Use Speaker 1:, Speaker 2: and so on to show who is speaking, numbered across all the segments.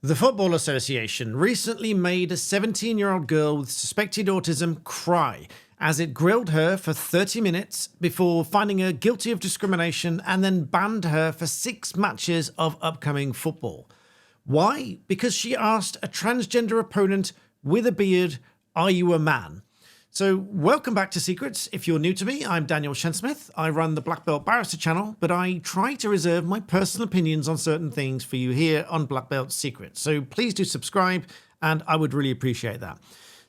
Speaker 1: The Football Association recently made a 17-year-old girl with suspected autism cry as it grilled her for 30 minutes before finding her guilty of discrimination and then banned her for 6 matches of upcoming football. Why? Because she asked a transgender opponent with a beard, "Are you a man?" So welcome back to Secrets. If you're new to me, I'm Daniel Shensmith. I run the Black Belt Barrister channel, but I try to reserve my personal opinions on certain things for you here on Black Belt Secrets. So please do subscribe, and I would really appreciate that.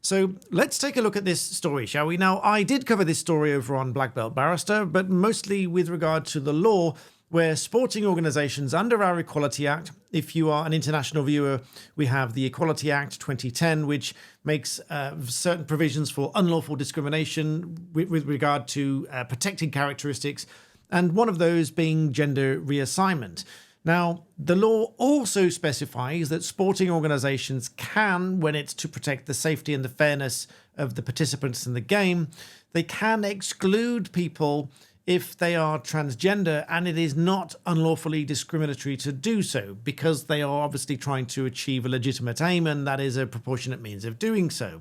Speaker 1: So let's take a look at this story, shall we? Now, I did cover this story over on Black Belt Barrister, but mostly with regard to the law where sporting organisations under our Equality Act, if you are an international viewer, we have the Equality Act 2010, which makes certain provisions for unlawful discrimination with regard to protected characteristics, and one of those being gender reassignment. Now, the law also specifies that sporting organisations can, when it's to protect the safety and the fairness of the participants in the game, they can exclude people if they are transgender, and it is not unlawfully discriminatory to do so because they are obviously trying to achieve a legitimate aim, and that is a proportionate means of doing so.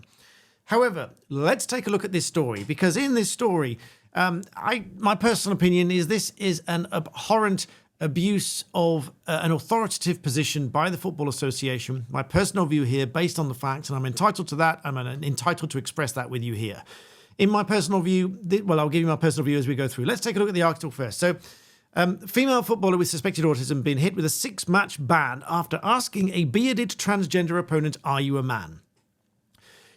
Speaker 1: However, let's take a look at this story, because in this story, my personal opinion is this is an abhorrent abuse of an authoritative position by the Football Association. My personal view here, based on the facts, and I'm entitled to that, I'm entitled to express that with you here. In my personal view, I'll give you my personal view as we go through. Let's take a look at the article first. So, female footballer with suspected autism being hit with a 6-match ban after asking a bearded transgender opponent, "Are you a man?"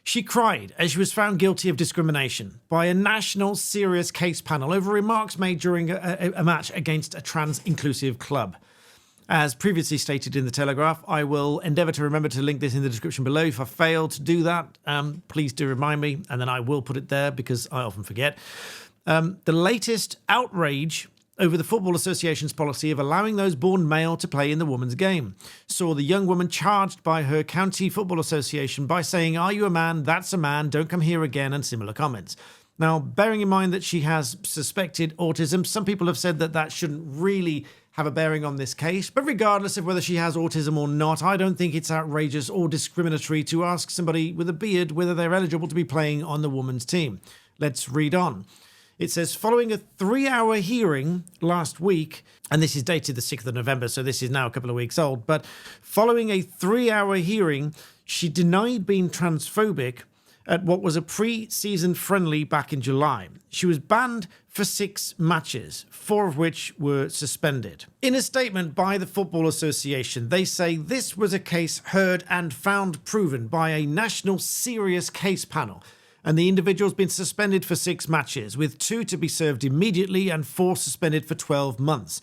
Speaker 1: She cried as she was found guilty of discrimination by a national serious case panel over remarks made during a match against a trans-inclusive club. As previously stated in the Telegraph, I will endeavour to remember to link this in the description below. If I fail to do that, please do remind me, and then I will put it there because I often forget. The latest outrage over the Football Association's policy of allowing those born male to play in the women's game saw the young woman charged by her county football association by saying, "Are you a man? That's a man. Don't come here again," and similar comments. Now, bearing in mind that she has suspected autism, some people have said that that shouldn't really have a bearing on this case, but regardless of whether she has autism or not, I don't think it's outrageous or discriminatory to ask somebody with a beard whether they're eligible to be playing on the women's team. Let's read on. It says, following a 3-hour hearing last week, and this is dated the 6th of November, so this is now a couple of weeks old, but following a 3-hour hearing, she denied being transphobic at what was a pre-season friendly back in July. She was banned for 6 matches, 4 of which were suspended. In a statement by the Football Association, they say this was a case heard and found proven by a national serious case panel, and the individual's been suspended for 6 matches, with 2 to be served immediately and 4 suspended for 12 months.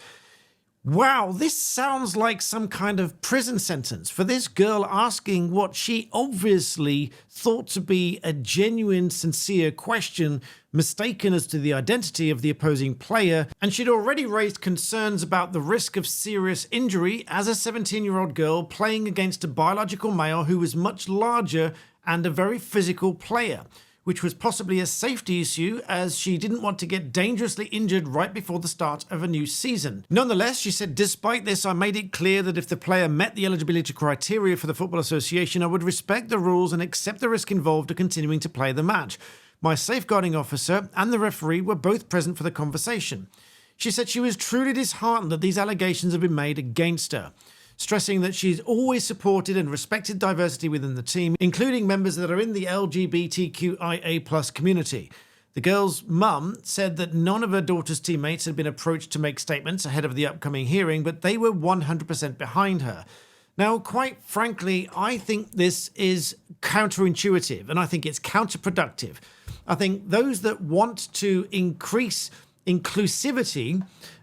Speaker 1: Wow, this sounds like some kind of prison sentence for this girl asking what she obviously thought to be a genuine, sincere question, mistaken as to the identity of the opposing player, and she'd already raised concerns about the risk of serious injury as a 17-year-old girl playing against a biological male who was much larger and a very physical player, which was possibly a safety issue as she didn't want to get dangerously injured right before the start of a new season. Nonetheless, she said, despite this, I made it clear that if the player met the eligibility criteria for the Football Association, I would respect the rules and accept the risk involved of continuing to play the match. My safeguarding officer and the referee were both present for the conversation. She said she was truly disheartened that these allegations have been made against her, stressing that she's always supported and respected diversity within the team, including members that are in the LGBTQIA+ community. The girl's mum said that none of her daughter's teammates had been approached to make statements ahead of the upcoming hearing, but they were 100% behind her. Now, quite frankly, I think this is counterintuitive, and I think it's counterproductive. I think those that want to increase inclusivity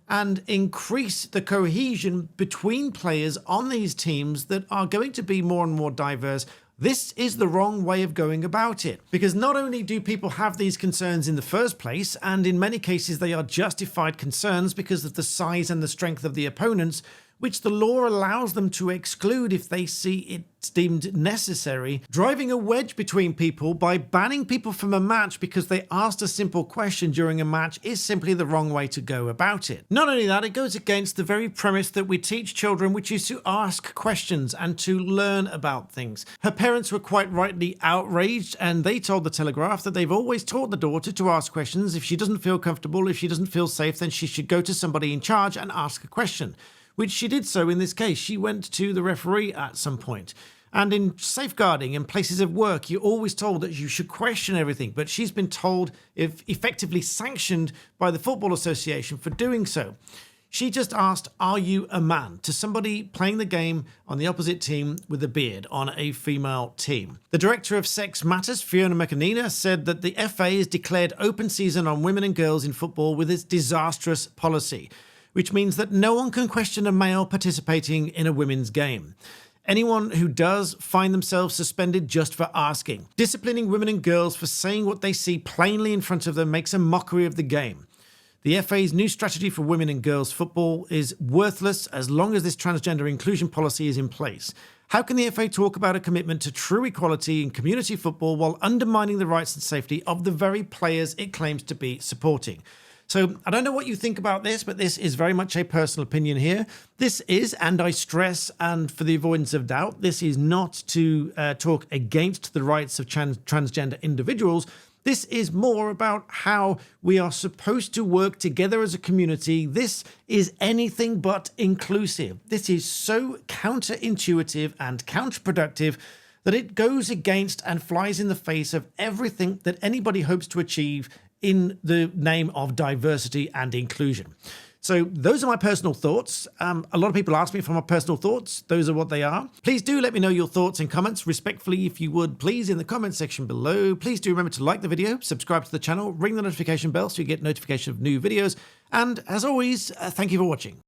Speaker 1: and increase the cohesion between players on these teams that are going to be more and more diverse, this is the wrong way of going about it. Because not only do people have these concerns in the first place, and in many cases they are justified concerns because of the size and the strength of the opponents, which the law allows them to exclude if they see it's deemed necessary, driving a wedge between people by banning people from a match because they asked a simple question during a match is simply the wrong way to go about it. Not only that, it goes against the very premise that we teach children, which is to ask questions and to learn about things. Her parents were quite rightly outraged, and they told the Telegraph that they've always taught the daughter to ask questions. If she doesn't feel comfortable, if she doesn't feel safe, then she should go to somebody in charge and ask a question. Which she did so in this case. She went to the referee at some point. And in safeguarding and places of work, you're always told that you should question everything, but she's been told, if effectively sanctioned by the Football Association for doing so. She just asked, "Are you a man?" to somebody playing the game on the opposite team with a beard on a female team. The director of Sex Matters, Fiona McAnina, said that the FA has declared open season on women and girls in football with its disastrous policy, which means that no one can question a male participating in a women's game. Anyone who does find themselves suspended just for asking. Disciplining women and girls for saying what they see plainly in front of them makes a mockery of the game. The FA's new strategy for women and girls football is worthless as long as this transgender inclusion policy is in place. How can the FA talk about a commitment to true equality in community football while undermining the rights and safety of the very players it claims to be supporting? So I don't know what you think about this, but this is very much a personal opinion here. This is, and I stress, and for the avoidance of doubt, this is not to talk against the rights of transgender individuals. This is more about how we are supposed to work together as a community. This is anything but inclusive. This is so counterintuitive and counterproductive that it goes against and flies in the face of everything that anybody hopes to achieve in the name of diversity and inclusion. So those are my personal thoughts. A lot of people ask me for my personal thoughts. Those are what they are. Please do let me know your thoughts and comments respectfully, if you would, please, in the comment section below. Please do remember to like the video, subscribe to the channel, ring the notification bell so you get notification of new videos. And as always, thank you for watching.